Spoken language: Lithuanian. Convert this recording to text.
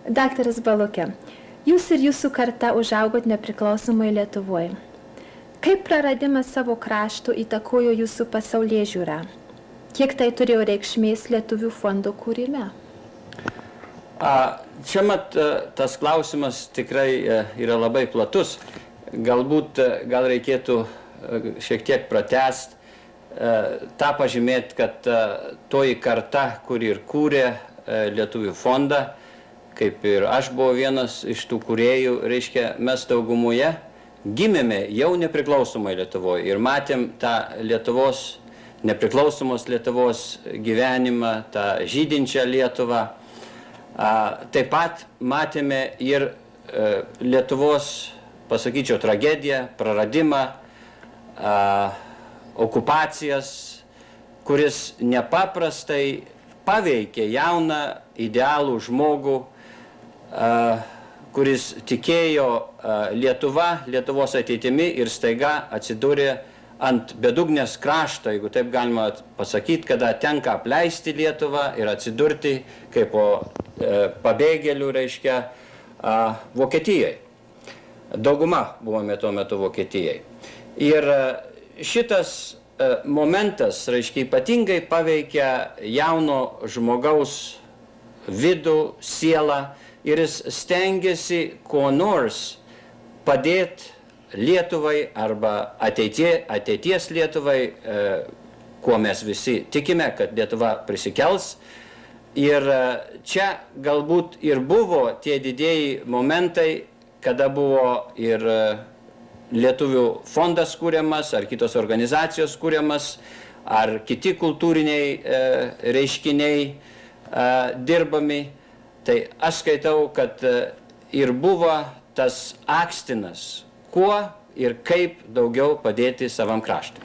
Daktaras Balukė, jūs ir jūsų karta užaugot nepriklausomai Lietuvoje. Kaip praradimas savo krašto įtakojo jūsų pasaulėžiūrą? Kiek tai turėjo reikšmės Lietuvių fondo kūrime? Čia tas klausimas tikrai yra labai platus. Galbūt gal reikėtų šiek tiek pratęsti, tą pažymėti, kad toji karta, kuri ir kūrė Lietuvių fondą, kaip ir aš buvau vienas iš tų kūrėjų, reiškia, mes daugumoje gimėme jau nepriklausomai Lietuvoje ir matėm tą Lietuvos, nepriklausomos Lietuvos gyvenimą, tą žydinčią Lietuvą. Taip pat matėme ir Lietuvos, pasakyčiau, tragediją, praradimą, okupacijas, kuris nepaprastai paveikė jauną, idealų žmogų, kuris tikėjo Lietuvos ateitimi ir staiga atsidūrė ant bedugnės krašto, jeigu taip galima pasakyti, kada tenka apleisti Lietuvą ir atsidurti kaip pabėgėlių, reiškia, Vokietijai. Dauguma buvome tuo metu Vokietijai. Ir šitas momentas, reiškia, ypatingai paveikia jauno žmogaus vidų, sielą ir jis stengiasi ko nors padėti Lietuvai arba ateities Lietuvai, kuo mes visi tikime, kad Lietuva prisikels. Ir čia galbūt ir buvo tie didieji momentai, kada buvo ir Lietuvių fondas kūriamas, ar kitos organizacijos kūriamas, ar kiti kultūriniai reiškiniai dirbami. Tai aš skaitau, kad ir buvo tas akstinas, kuo ir kaip daugiau padėti savam kraštui.